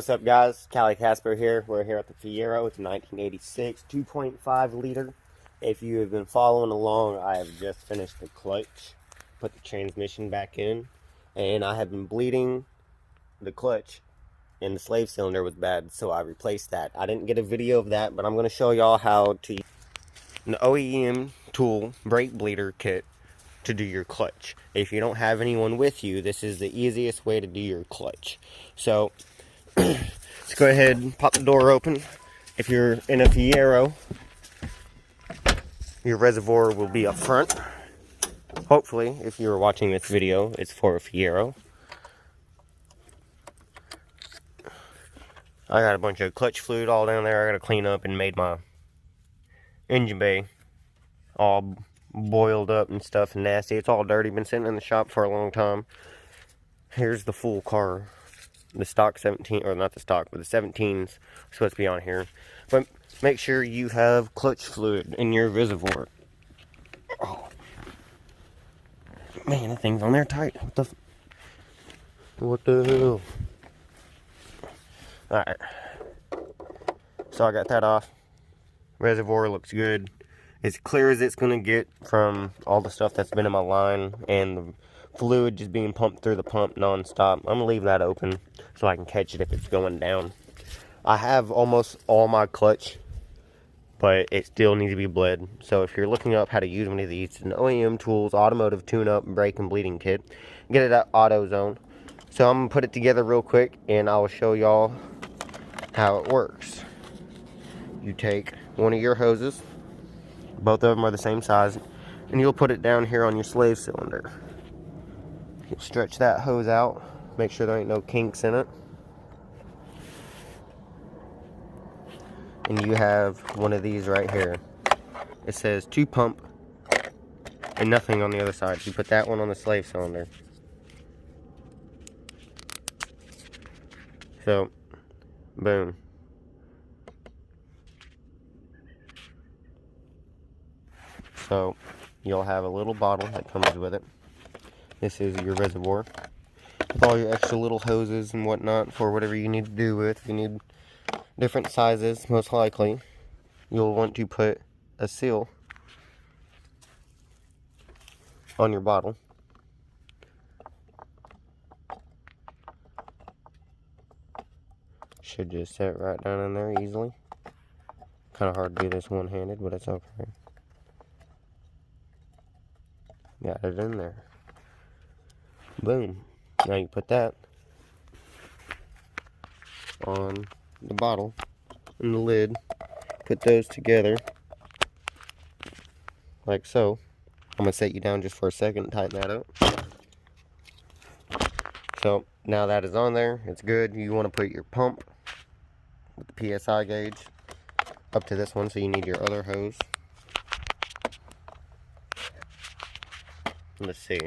What's up, guys? Callie Casper here. We're here at the Fiero. It's a 1986 2.5 liter. If you have been following along, I have just finished the clutch, put the transmission back in, and I have been bleeding the clutch, and the slave cylinder was bad, so I replaced that. I didn't get a video of that, but I'm going to show y'all how to use an OEM tool brake bleeder kit to do your clutch. If you don't have anyone with you, this is the easiest way to do your clutch. So let's go ahead and pop the door open. If you're in a Fiero, your reservoir will be up front. Hopefully, if you're watching this video, it's for a Fiero. I got a bunch of clutch fluid all down there. I got to clean up and made my engine bay all boiled up and stuff and nasty. It's all dirty. Been sitting in the shop for a long time. Here's the full car. The stock 17, or not the stock, but the 17's supposed to be on here. But make sure you have clutch fluid in your reservoir. Oh man, that thing's on there tight. What the hell? Alright. So I got that off. Reservoir looks good. As clear as it's going to get from all the stuff that's been in my line and the fluid just being pumped through the pump non-stop. I'm going to leave that open so I can catch it if it's going down. I have almost all my clutch, but it still needs to be bled. So if you're looking up how to use one of these, it's an OEM Tools Automotive Tune-Up Brake and Bleeding Kit. Get it at Autozone. So I'm going to put it together real quick and I will show y'all how it works. You take one of your hoses, both of them are the same size, and you'll put it down here on your slave cylinder. You'll stretch that hose out, make sure there ain't no kinks in it. And you have one of these right here. It says to pump and nothing on the other side. You put that one on the slave cylinder. So, boom. So, you'll have a little bottle that comes with it. This is your reservoir with all your extra little hoses and whatnot for whatever you need to do with. If you need different sizes, most likely, you'll want to put a seal on your bottle. Should just sit right down in there easily. Kind of hard to do this one-handed, but it's okay. Got it in there. Boom. Now you put that on the bottle and the lid. Put those together like so. I'm going to set you down just for a second and tighten that up. So now that is on there, it's good. You want to put your pump with the PSI gauge up to this one, so you need your other hose. Let's see.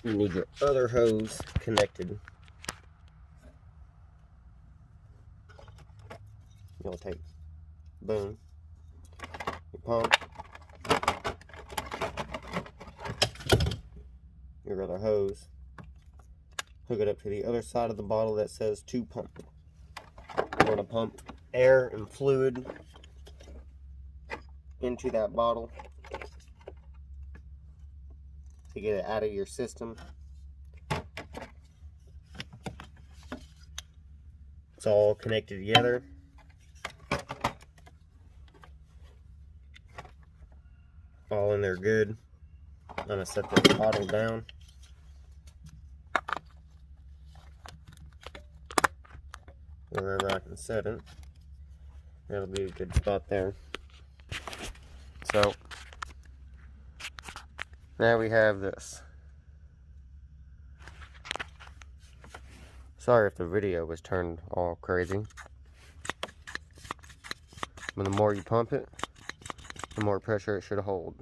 You need your other hose connected. You'll take, boom, your pump, your other hose, hook it up to the other side of the bottle that says to pump. You want to pump air and fluid into that bottle to get it out of your system. It's all connected together. All in there good. I'm going to set this bottle down. Wherever I can set it. That'll be a good spot there. So, now we have this. Sorry if the video was turned all crazy. But the more you pump it, the more pressure it should hold.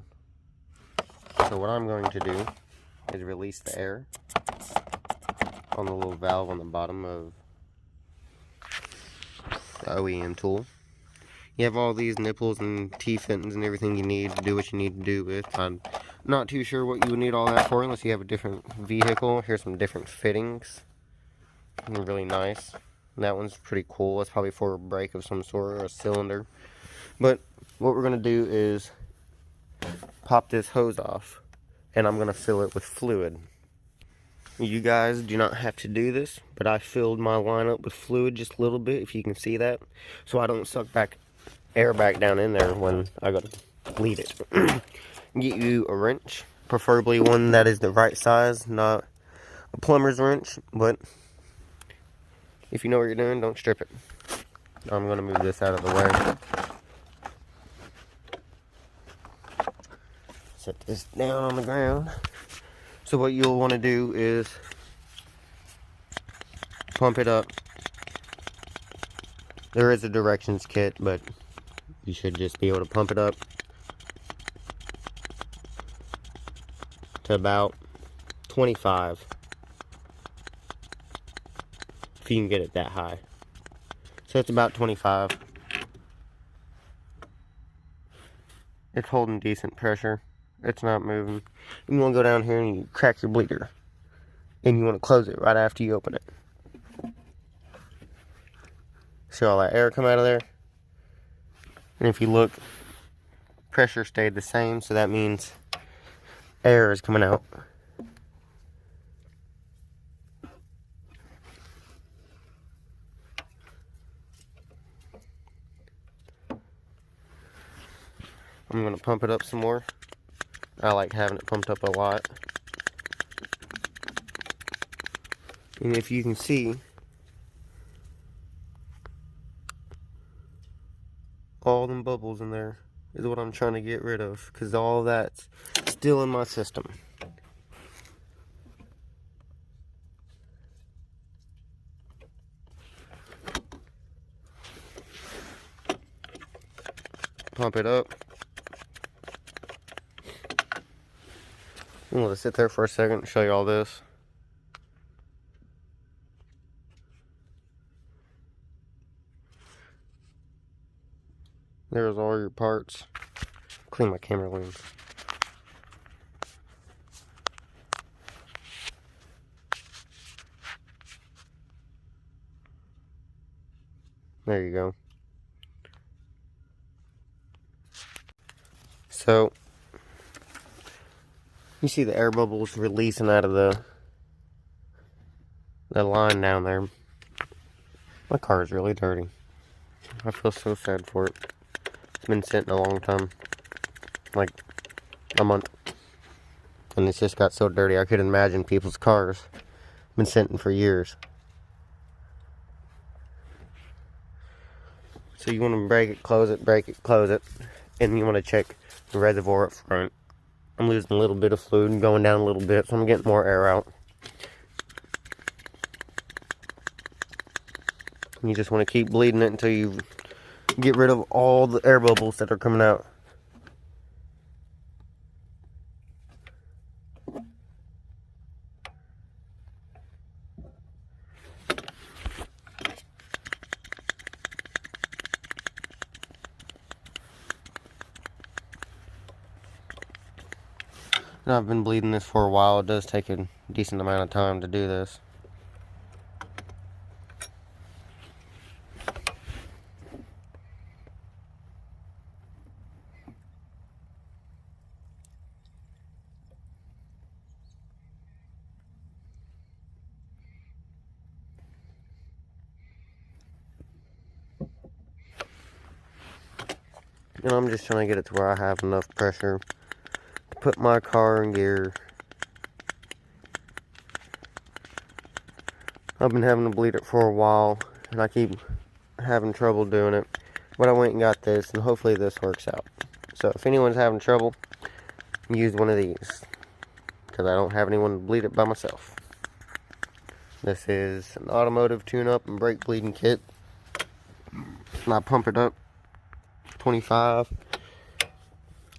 So what I'm going to do is release the air on the little valve on the bottom of the OEM tool. You have all these nipples and T-fittings and everything you need to do what you need to do with. I'm not too sure what you would need all that for unless you have a different vehicle. Here's some different fittings. Really nice. That one's pretty cool. That's probably for a brake of some sort or a cylinder. But what we're going to do is pop this hose off, and I'm going to fill it with fluid. You guys do not have to do this, but I filled my line up with fluid just a little bit, if you can see that, so I don't suck air back down in there when I go to bleed it. Get you a wrench, preferably one that is the right size, not a plumber's wrench, but if you know what you're doing, don't strip it. I'm going to move this out of the way. Set this down on the ground. So what you'll want to do is pump it up. There is a directions kit, but you should just be able to pump it up to about 25, if you can get it that high. So it's about 25. It's holding decent pressure. It's not moving. You want to go down here and you crack your bleeder, and you want to close it right after you open it. See all that air come out of there? And if you look, pressure stayed the same, so that means air is coming out. I'm going to pump it up some more. I like having it pumped up a lot. And if you can see, all them bubbles in there is what I'm trying to get rid of, because all that's still in my system. Pump it up. I'm going to sit there for a second and show you all this. There's all your parts. Clean my camera lens. There you go. So, you see the air bubbles releasing out of the line down there. My car is really dirty. I feel so sad for it. It's been sitting a long time. Like a month. And it's just got so dirty. I could imagine people's cars been sitting for years. So you want to break it, close it. And you want to check the reservoir up front. I'm losing a little bit of fluid and going down a little bit, so I'm getting more air out. You just want to keep bleeding it until you get rid of all the air bubbles that are coming out. And I've been bleeding this for a while. It does take a decent amount of time to do this. And I'm just trying to get it to where I have enough pressure to put my car in gear. I've been having to bleed it for a while, and I keep having trouble doing it. But I went and got this, and hopefully this works out. So if anyone's having trouble, use one of these, because I don't have anyone to bleed it by myself. This is an automotive tune-up and brake bleeding kit. And I pump it up 25,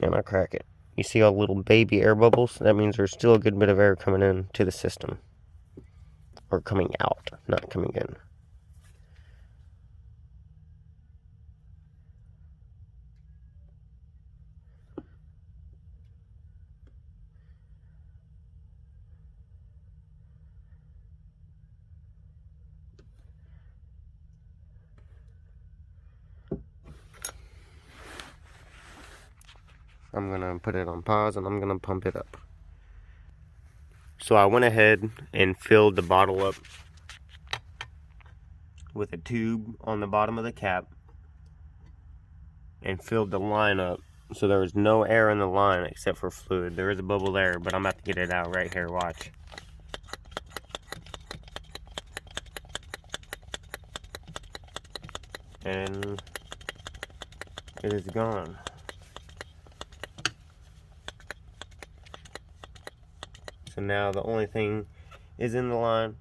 and I crack it. You see all the little baby air bubbles? That means there's still a good bit of air coming in to the system. Or coming out, not coming in. I'm gonna put it on pause and I'm gonna pump it up. So I went ahead and filled the bottle up with a tube on the bottom of the cap and filled the line up so there was no air in the line except for fluid. There is a bubble there, but I'm about to get it out right here, watch. And it is gone. So now the only thing is in the line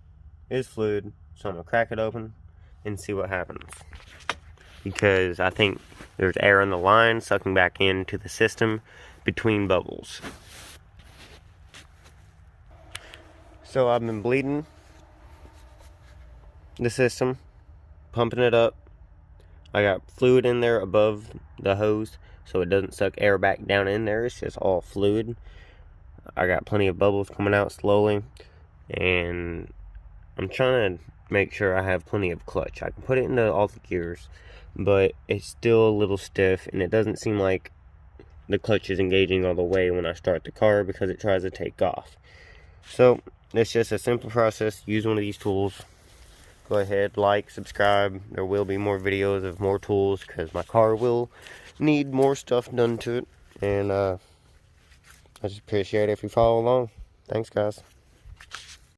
is fluid. So I'm gonna crack it open and see what happens. Because I think there's air in the line sucking back into the system between bubbles. So I've been bleeding the system, pumping it up. I got fluid in there above the hose so it doesn't suck air back down in there. It's just all fluid. I got plenty of bubbles coming out slowly, and I'm trying to make sure I have plenty of clutch. I can put it into all the gears, but it's still a little stiff, and it doesn't seem like the clutch is engaging all the way when I start the car because it tries to take off. So it's just a simple process. Use one of these tools. Go ahead, like, subscribe. There will be more videos of more tools because my car will need more stuff done to it. And I just appreciate it if you follow along. Thanks, guys.